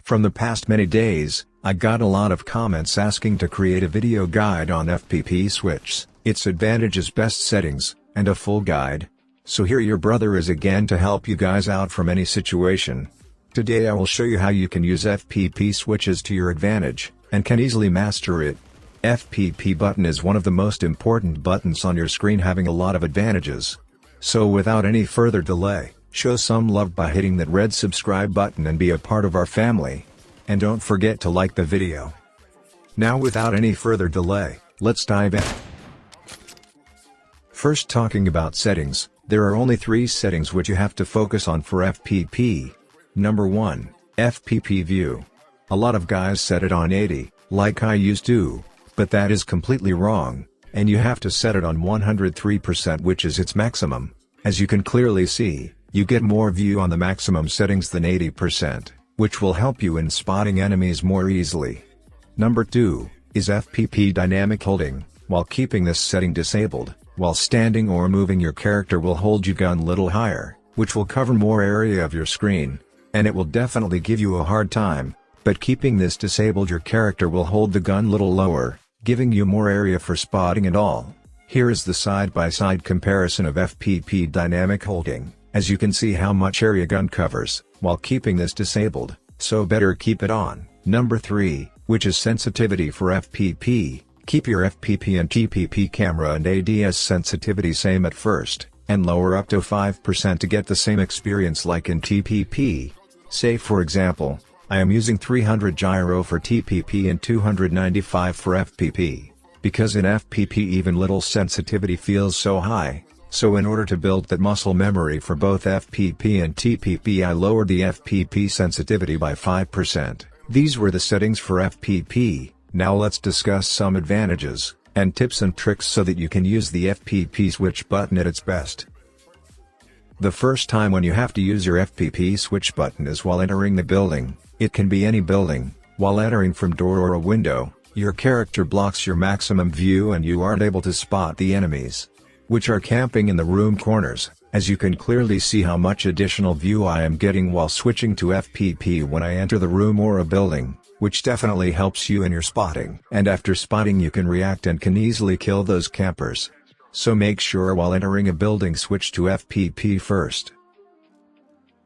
From the past many days, I got a lot of comments asking to create a video guide on FPP Switches, its advantages, best settings, and a full guide. So here your brother is again to help you guys out from any situation. Today I will show you how you can use FPP switches to your advantage, and can easily master it. FPP button is one of the most important buttons on your screen, having a lot of advantages. So without any further delay, show some love by hitting that red subscribe button and be a part of our family. And don't forget to like the video. Now without any further delay, let's dive in. First, talking about settings, there are only 3 settings which you have to focus on for FPP. Number 1, FPP view. A lot of guys set it on 80, like I used to, but that is completely wrong, and you have to set it on 103%, which is its maximum. As you can clearly see, you get more view on the maximum settings than 80%, which will help you in spotting enemies more easily. Number 2, is FPP dynamic holding. While keeping this setting disabled, while standing or moving your character will hold your gun little higher, which will cover more area of your screen, and it will definitely give you a hard time, but keeping this disabled your character will hold the gun little lower, giving you more area for spotting and all. Here is the side-by-side comparison of FPP dynamic holding. As you can see how much area gun covers, while keeping this disabled, so better keep it on. Number 3, which is sensitivity for FPP. Keep your FPP and TPP camera and ADS sensitivity same at first, and lower up to 5% to get the same experience like in TPP. Say for example, I am using 300 GYRO for TPP and 295 for FPP, because in FPP even little sensitivity feels so high. So in order to build that muscle memory for both FPP and TPP, I lowered the FPP sensitivity by 5%. These were the settings for FPP. Now let's discuss some advantages, and tips and tricks so that you can use the FPP switch button at its best. The first time when you have to use your FPP switch button is while entering the building. It can be any building. While entering from door or a window, your character blocks your maximum view and you aren't able to spot the enemies, which are camping in the room corners. As you can clearly see how much additional view I am getting while switching to FPP when I enter the room or a building, which definitely helps you in your spotting. And after spotting you can react and can easily kill those campers. So make sure while entering a building switch to FPP first.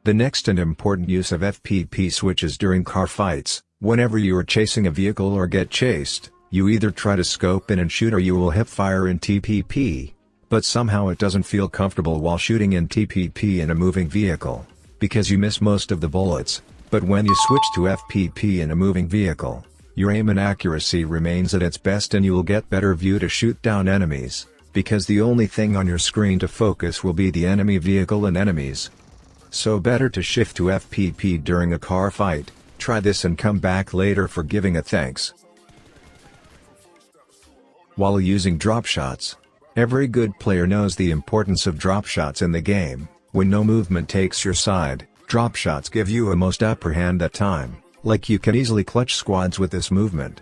The next and important use of FPP switches during car fights. Whenever you are chasing a vehicle or get chased, you either try to scope in and shoot or you will hip fire in TPP. But somehow it doesn't feel comfortable while shooting in TPP in a moving vehicle, because you miss most of the bullets. But when you switch to FPP in a moving vehicle, your aim and accuracy remains at its best and you will get better view to shoot down enemies, because the only thing on your screen to focus will be the enemy vehicle and enemies. So better to shift to FPP during a car fight. Try this and come back later for giving a thanks. While using drop shots. Every good player knows the importance of drop shots in the game. When no movement takes your side, drop shots give you a most upper hand that time, like you can easily clutch squads with this movement.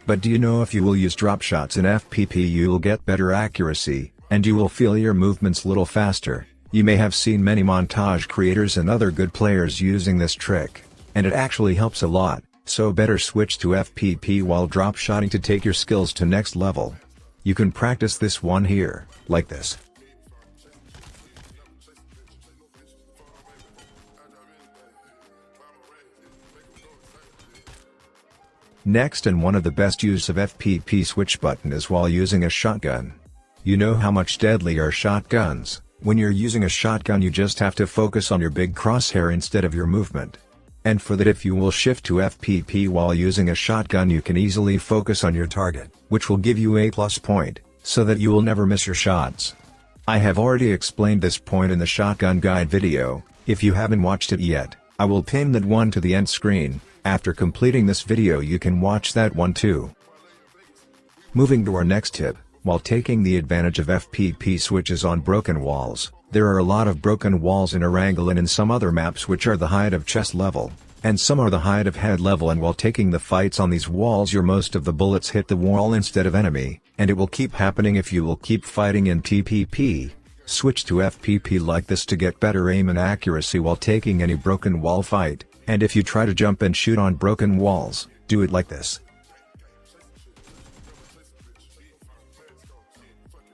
But do you know if you will use drop shots in FPP you will get better accuracy, and you will feel your movements little faster. You may have seen many montage creators and other good players using this trick, and it actually helps a lot, so better switch to FPP while drop shotting to take your skills to next level. You can practice this one here, like this. Next, and one of the best use of FPP switch button is while using a shotgun. You know how much deadlier shotguns. When you're using a shotgun you just have to focus on your big crosshair instead of your movement. And for that, if you will shift to FPP while using a shotgun you can easily focus on your target, which will give you a plus point, so that you will never miss your shots. I have already explained this point in the shotgun guide video. If you haven't watched it yet, I will pin that one to the end screen. After completing this video you can watch that one too. Moving to our next tip, while taking the advantage of FPP switches on broken walls. There are a lot of broken walls in Erangel and in some other maps which are the height of chest level, and some are the height of head level, and while taking the fights on these walls most of the bullets hit the wall instead of enemy, and it will keep happening if you will keep fighting in TPP. Switch to FPP like this to get better aim and accuracy while taking any broken wall fight. And if you try to jump and shoot on broken walls, do it like this.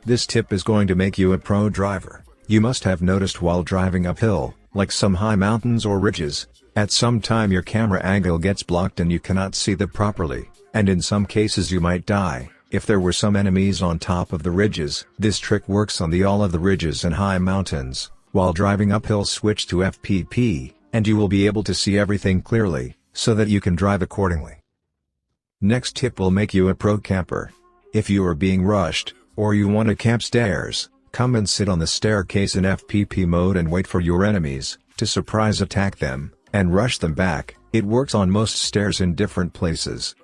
This tip is going to make you a pro driver. You must have noticed while driving uphill, like some high mountains or ridges, at some time your camera angle gets blocked and you cannot see them properly, and in some cases you might die. If there were some enemies on top of the ridges, this trick works on all of the ridges and high mountains. While driving uphill, switch to FPP, and you will be able to see everything clearly, so that you can drive accordingly. Next tip will make you a pro camper. If you are being rushed, or you want to camp stairs, come and sit on the staircase in FPP mode and wait for your enemies to surprise attack them, and rush them back. It works on most stairs in different places.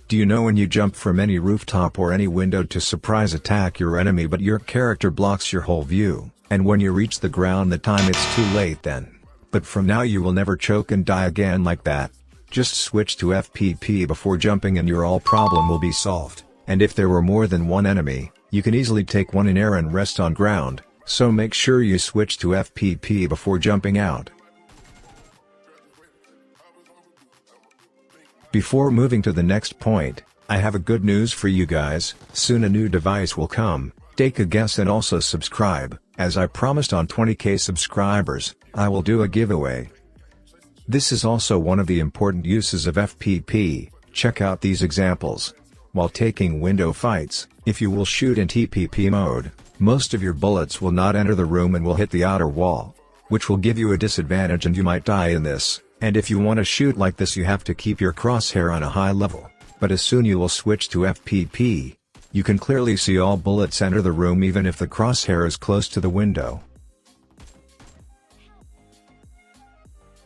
Do you know when you jump from any rooftop or any window to surprise attack your enemy but your character blocks your whole view, and when you reach the ground it's too late then? But from now you will never choke and die again like that. Just switch to FPP before jumping and your all problem will be solved, and if there were more than one enemy, you can easily take one in air and rest on ground, so make sure you switch to FPP before jumping out. Before moving to the next point, I have a good news for you guys. Soon a new device will come. Take a guess and also subscribe. As I promised, on 20k subscribers, I will do a giveaway. This is also one of the important uses of FPP. Check out these examples. While taking window fights, if you will shoot in TPP mode, most of your bullets will not enter the room and will hit the outer wall, which will give you a disadvantage and you might die in this. And if you want to shoot like this, you have to keep your crosshair on a high level. But as soon you will switch to FPP, you can clearly see all bullets enter the room even if the crosshair is close to the window.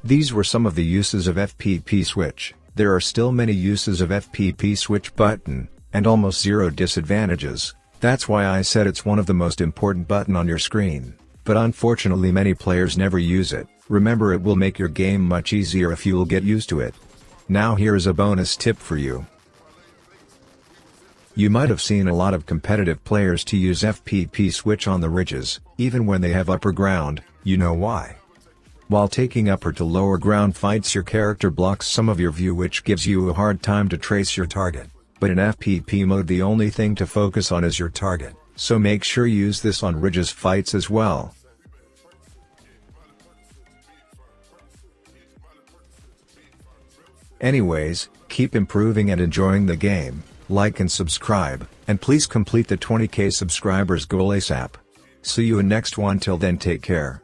These were some of the uses of FPP switch. There are still many uses of FPP switch button, and almost zero disadvantages. That's why I said it's one of the most important button on your screen. But unfortunately many players never use it. Remember, it will make your game much easier if you will get used to it. Now here is a bonus tip for you. You might have seen a lot of competitive players to use FPP switch on the ridges, even when they have upper ground. You know why? While taking upper to lower ground fights, your character blocks some of your view, which gives you a hard time to trace your target. But in FPP mode the only thing to focus on is your target, so make sure you use this on ridges fights as well. Anyways, keep improving and enjoying the game, like and subscribe, and please complete the 20k subscribers goal ASAP. See you in next one. Till then, take care.